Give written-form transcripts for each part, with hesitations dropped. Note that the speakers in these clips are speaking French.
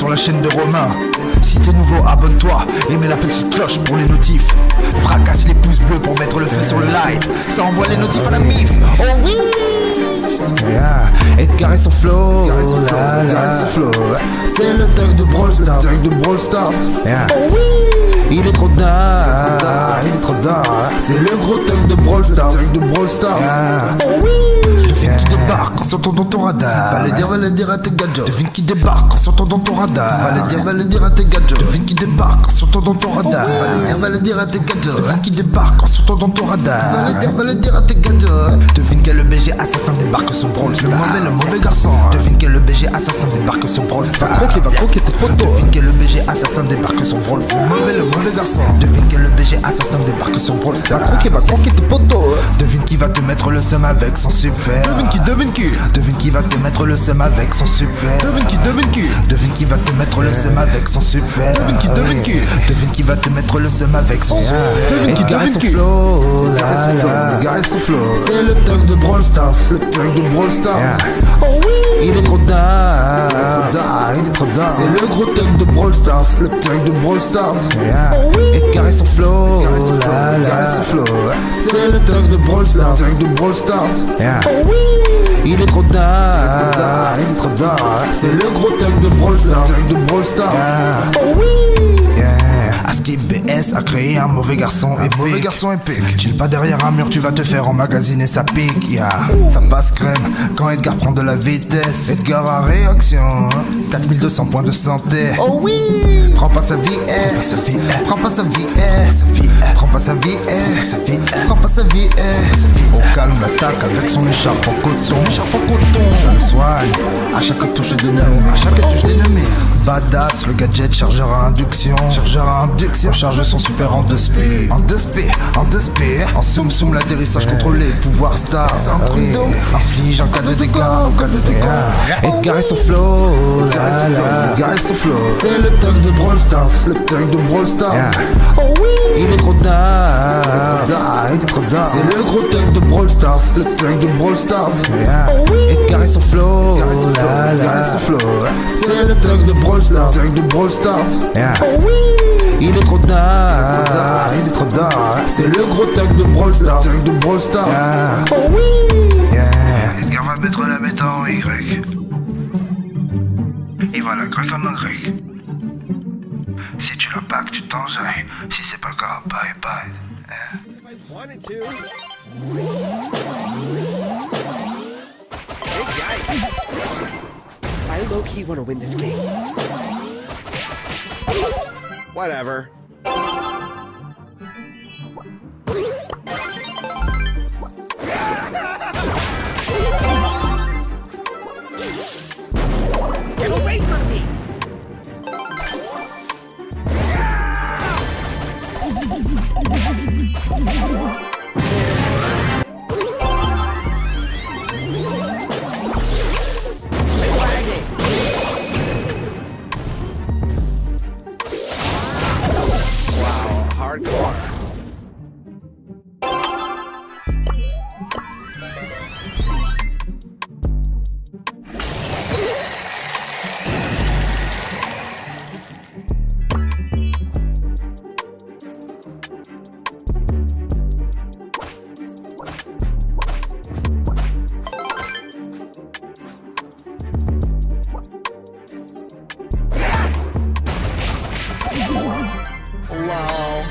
sur la chaîne de Romain. Si t'es nouveau, abonne-toi et mets la petite cloche pour les notifs. Fracasse les pouces bleus pour mettre le feu sur le live. Ça envoie les notifs à la mif. Oh oui! Edgar et son flow, c'est le thug de Brawl Stars. Oh oui! Il est trop dingue, c'est le gros thug de Brawl Stars. Oh oui! Devine qui débarque en sortant dans ton radar. Va le dire à tes gadgets. Devine qui débarque en sortant dans ton radar. Va le dire à tes gadgets. Devine qui débarque en sortant dans ton radar. Va le dire à tes gadgets. Devine qui débarque en sortant dans ton radar. Va le dire à tes gadgets. Devine quel BG assassin débarque sur Brawl Stars. Le mauvais garçon. Devine quel BG assassin débarque sur Brawl Stars. Va croquer tes potos. Devine quel BG assassin débarque sur Brawl Stars. Le mauvais garçon. Devine quel BG assassin débarque sur Brawl Stars. Va croquer tes potos. Devine qui va te mettre le seum avec son super. Devine qui va te mettre le seum avec son super. Devine qui va te mettre le seum avec son super. Devine qui va te mettre le seum avec son super. Edgar et son flow, c'est le thug de Brawl Stars. Oh oui! Il est trop dingue, c'est le gros thug de Brawl Stars. Oh oui! Edgar et son flow, c'est le thug de Brawl Stars. Oh oui! Il est trop dingue, c'est le gros thug de Brawl Stars. Oh oui! Askip BS a créé un mauvais garçon épique. Chill pas derrière un mur, tu vas te faire emmagasiner, ça pique. Ça passe crème quand Edgar prend de la vitesse. Edgar a réaction, 4200 points de santé. Oh oui! Prends pas sa vie, Au calme l'attaque avec son écharpe en coton. Ça le soigne à chaque touche d'ennemi. Badass, le gadget chargeur à induction. Recharge son super en 2SP. En soum l'atterrissage contrôlé, pouvoir star. Inflige en cas de dégâts. Edgar et son flow, c'est le thug de Brawl Stars. Oh oui! Il est trop dingue, c'est le gros thug de Brawl Stars. Oh oui! Edgar et son flow, c'est le thug de Brawl Stars. Oh oui! Il est trop dingue, c'est le gros thug de Brawl Stars. Oh oui! Edgar va mettre la méta en Y. Il va la craquer en Y. Si tu la pack, tu t'enjailles. Si c'est pas le cas, bye bye. Hey guys, I low-key want to win this game. Whatever. Get away from me! Hardcore. Wow.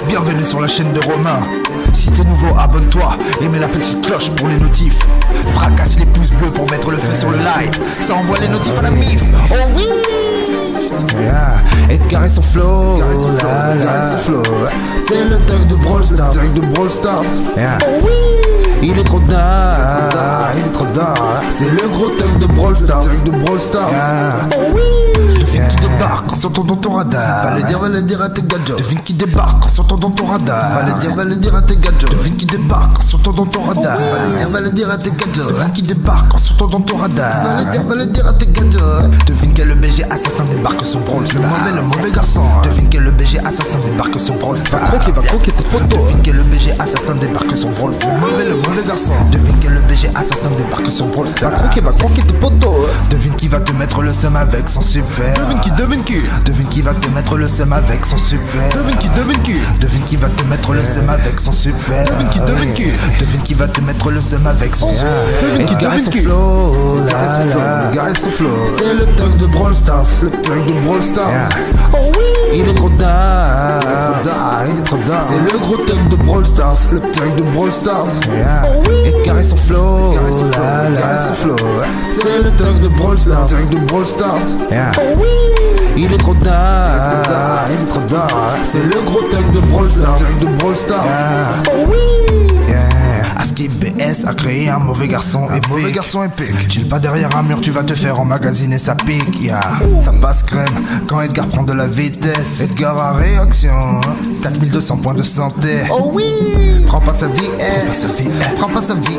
Bienvenue sur la chaîne de Romain. Si t'es nouveau, abonne-toi et mets la petite cloche pour les notifs. Fracasse les pouces bleus pour mettre le feu sur le live. Ça envoie les notifs à la mif. Oh oui! Edgar et son flow, c'est le thug de Brawl Stars. Oh oui! Il est trop tard, il est trop tard. C'est le gros thug de Brawl Stars. Oh oui. Devine qui débarque en sortant dans ton radar. Va le dire à tes gadgets. Devine qui débarque en sortant dans ton radar. Va le dire à tes gadgets. Devine qui débarque en sortant dans ton radar. Va le dire à tes gadgets. Devine qui débarque en sortant dans ton radar. Va le dire à tes gadgets. Devine quel BG assassin débarque sur Brawl Stars. Le mauvais garçon. Devine quel BG assassin débarque sur Brawl Stars. Va croquer tes potos. Devine quel BG assassin débarque sur Brawl Stars. Le mauvais garçon. Devine quel BG assassin débarque sur Brawl Stars. Va croquer tes potos. Devine qui va te mettre le seum avec son super. Devine qui va te mettre le seum avec son super. Devine qui va te mettre le seum avec son super. Devine qui va te mettre le seum avec son super. Edgar et son flow, Edgar et son flow. C'est le thug de Brawl Stars. Oh oui. Il est trop tard, il est trop tard. C'est le gros thug de Brawl Stars. Oh oui. Edgar et son flow, Edgar et son flow. C'est le thug de Brawl Stars. Oh oui. Il est trop tard, il est trop tard. C'est le gros thug de Brawl Stars. Oh oui. Aski BS a créé un mauvais garçon épique. Chill pas derrière un mur, tu vas te faire emmagasiner, ça pique. Ça passe crème quand Edgar prend de la vitesse. Edgar a réaction, 4200 points de santé. Oh oui. Prends pas sa vie, prends pas sa vie,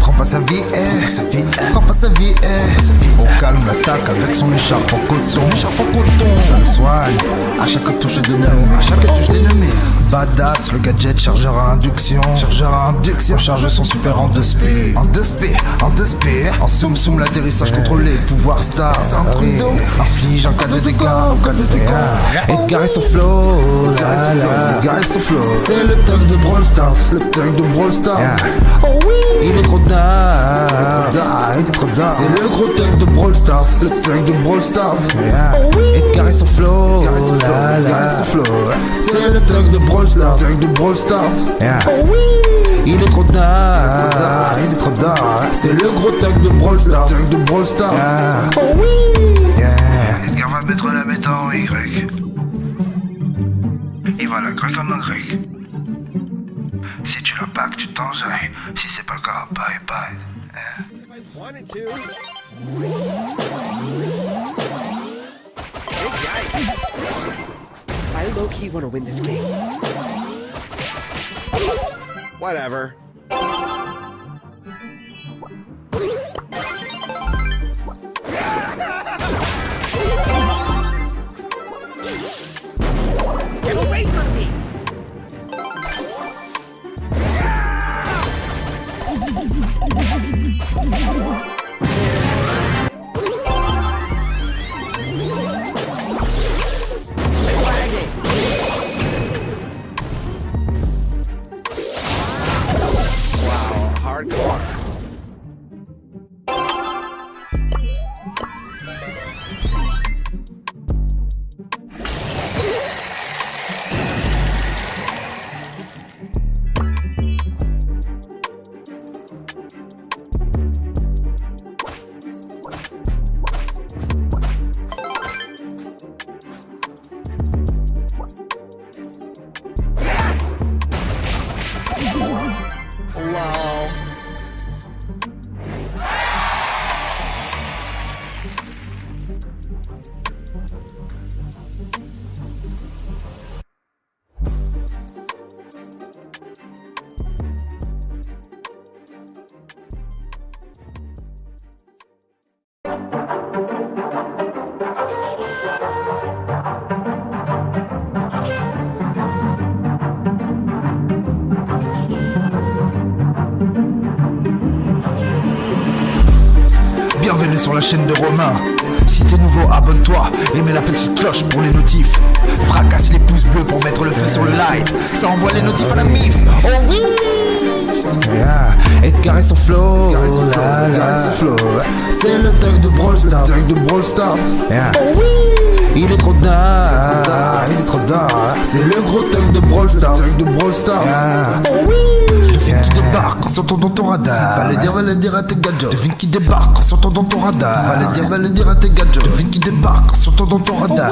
prends pas sa vie, prends pas sa vie. Au calme l'attaque avec son écharpe en coton. Ça le soigne à chaque touche d'ennemi. Badass, le gadget chargeur à induction. Charge son super en 2 sp. En soum l'atterrissage contrôlé, pouvoir star. Inflige en cas de dégâts. Edgar et son flow, c'est le thug de Brawl Stars. Oh oui. Il est trop tard, c'est le gros thug de Brawl Stars. Oh oui. Edgar et son flow, c'est le thug de Brawl Stars. Oh oui. Il est trop tard, c'est le gros thug de Brawl Stars. Oh oui. Edgar va mettre la méta en Y. Il va la craquer comme un grec. Si tu l'as pas, que tu t'enjailles. Si c'est pas le cas, bye bye. Wanted to. Hey guys. I low-key want to win this game. Whatever. Get away from me! Wow, hardcore. Wow. Bienvenue sur la chaîne de Romain. Si t'es nouveau, abonne-toi et mets la petite cloche pour les notifs. Fracasse les pouces bleus pour mettre le feu sur le live. Ça envoie les notifs à la mif. Oh oui. Edgar et son flow, c'est le thug de Brawl Stars. Oh oui. Il est trop tard, c'est le gros thug de Brawl Stars. Oh oui. Devine qui débarque en sortant dans ton radar. Va le dire à tes gadgets. Devine qui débarque en sortant dans ton radar. Va le dire à tes gadgets. Devine qui débarque en sortant dans ton radar.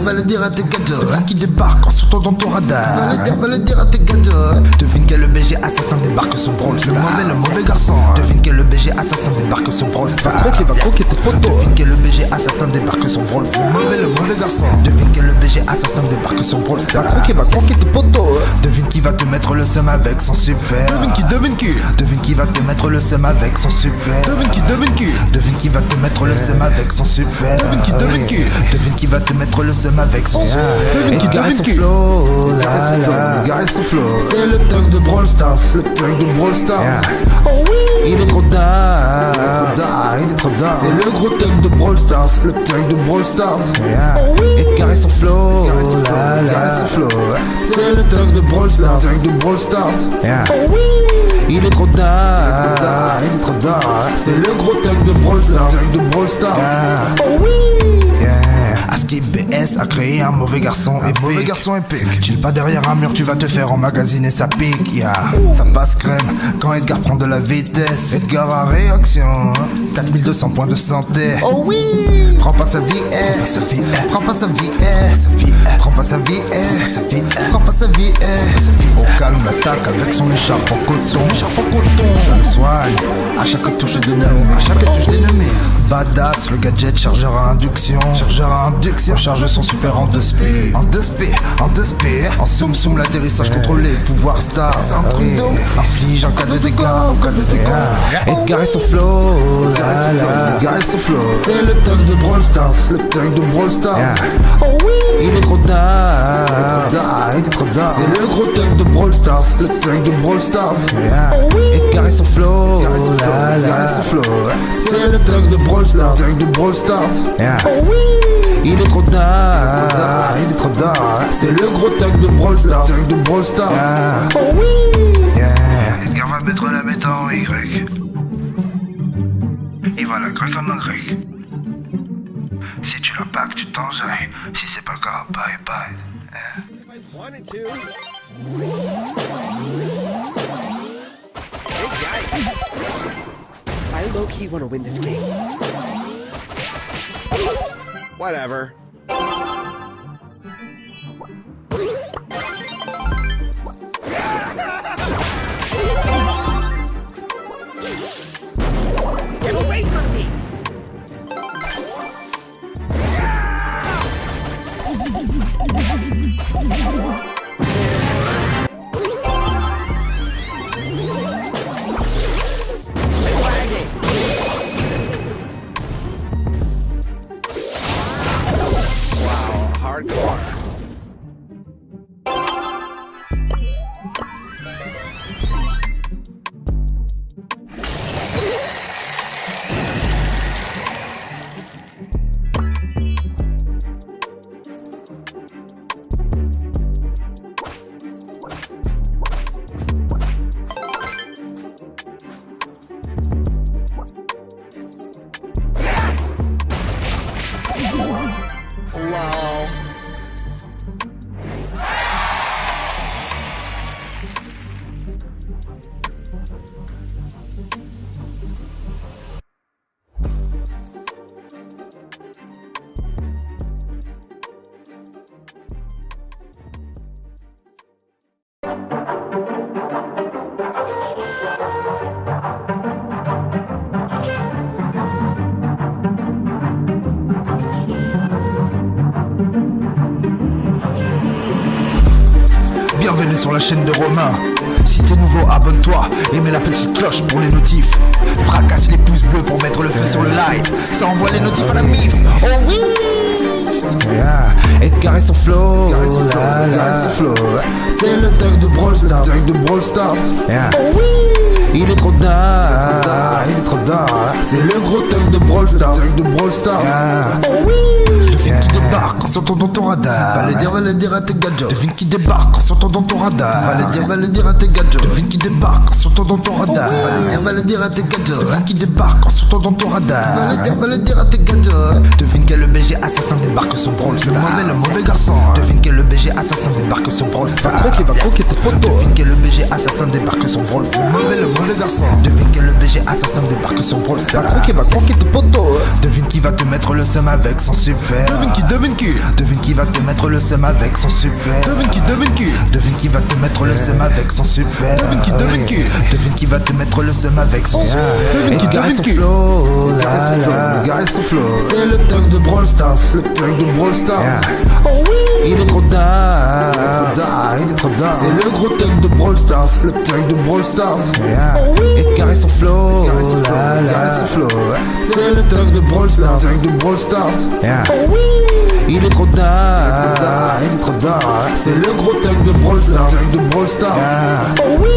Va le dire à tes gadgets. Devine qui débarque en sortant dans ton radar. Va le dire à tes gadgets. Devine quel BG assassin débarque sur Brawl Stars. Le mauvais garçon. Devine quel BG assassin débarque sur Brawl Stars. Va croquer tes potos. Devine quel BG assassin débarque sur Brawl Stars. Le mauvais garçon. Devine quel BG assassin débarque sur Brawl Stars. Va croquer tes potos. Devine qui va te mettre le seum avec son super. Devine qui Devine qui va te mettre le seum avec son super. Devine qui va te mettre le seum avec son super. Devine qui va te mettre le seum avec son super. Edgar et son flow, Edgar et son flow. C'est le thug de Brawl Stars, le thug de Brawl Stars. Oh oui, il est trop dingue, il est trop dingue. C'est le gros thug de Brawl Stars, le thug de Brawl Stars. Oh oui, Edgar et son flow, Edgar et son flow. C'est le thug de Brawl Stars, le thug de Brawl Stars. Oh oui, il est trop dingue, il est trop dingue. C'est le gros thug de Brawl Stars, le thug de Brawl Stars. Oh oui. Aski BS a créé un mauvais garçon épique. Mauvais garçon épique. Chill pas derrière un mur, tu vas te faire emmagasiner, ça pique. Ça passe crème quand Edgar prend de la vitesse. Edgar a réaction. 4200 points de santé. Oh oui. Prends pas sa vie, prends pas sa vie, prends pas sa vie, prends pas sa vie, Au calme l'attaque avec son écharpe en coton. Ça le soigne à chaque touche d'ennemi. Badass, le gadget chargeur à induction. Charge son super en 2 sp. En soum l'atterrissage contrôlé, pouvoir star. C'est un truc de ouf. Inflige en cas de dégâts, Edgar et son flow, Edgar et son flow. C'est le thug de Brawl Stars, le thug de Brawl Stars. Oh oui, il est trop dingue, il est trop dingue. C'est le gros thug de Brawl Stars, le thug de Brawl Stars. Oh oui, Edgar et son flow, Edgar et son flow. C'est le thug de Brawl Stars, le thug de Brawl Stars. Oh oui, il est trop dingue, il est trop dingue. C'est le gros thug de Brawl Stars, thug de Brawl Stars. Oh oui. Edgar va mettre la méta en Y. Il va la craquer comme un grec. Si tu la pack, tu t'enjailles. Si c'est pas le cas, bye bye. Wanted to. Hey, guys. I low-key want to win this game. Whatever. Get away from me! Wow, hardcore. Wow. Bienvenue sur la chaîne de Romain. Si t'es nouveau, abonne-toi et mets la petite cloche pour les notifs. Fracasse les pouces bleus pour mettre le feu sur le live. Ça envoie les notifs à la mif. Oh oui. Edgar et son flow, c'est le thug de Brawl Stars, Oh oui, il est trop dingue, il est trop dingue. C'est le gros thug de Brawl Stars, Oh oui, qui débarque en sortant dans ton radar. Va le dire à tes gadgets. Devine qui débarque en sortant dans ton radar. Va le dire à tes gadgets. Devine qui débarque en sortant dans ton radar. Va le dire à tes gadgets. Devine qui débarque en sortant dans ton radar. Va le dire à tes gadgets. Devine quel BG assassin débarque sur Brawl Stars. Le mauvais garçon. Devine quel BG assassin débarque sur Brawl Stars. Patron qui va croquer tes potos. Devine quel BG assassin débarque sur Brawl Stars. Le mauvais garçon. Devine quel BG assassin débarque sur Brawl Stars. Patron qui va croquer tes potos. Devine qui va te mettre le seum avec son super. Devine qui Devine qui va te mettre le seum avec son super. Devine qui va te mettre le seum avec son super. Devine qui va te mettre le seum avec son super. Devine qui son flow. Le gars et son flow. C'est le thug de Brawl Stars. Le thug de Brawl Stars. Oh oui. Il est trop dingue. Il est trop dingue. C'est le gros thug de Brawl Stars. Le thug de Brawl Stars. Oh oui. Edgar et son flow. C'est le thug de Brawl Stars. Le thug de Brawl Stars. Oh oui. Il est trop dingue. Il est trop dingue. C'est le gros thug de Brawl Stars. Le thug de Brawl Stars. Oh oui.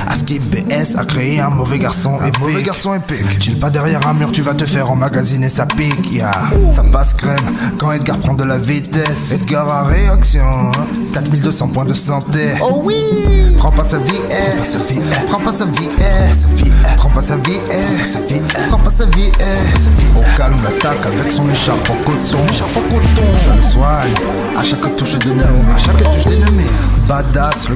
Aski BS a créé un mauvais garçon épique. Mauvais garçon épique. Chill pas derrière un mur, tu vas te faire emmagasiner sa pique. Ça passe crème quand Edgar prend de la vitesse. Edgar a réaction. 4200 points de santé. Oh oui. Prends pas sa vie, prends pas sa vie, prends pas sa vie, prends pas sa vie, Au calme l'attaque avec son écharpe en coton. Ça le soigne à chaque touche d'ennemi. Badass.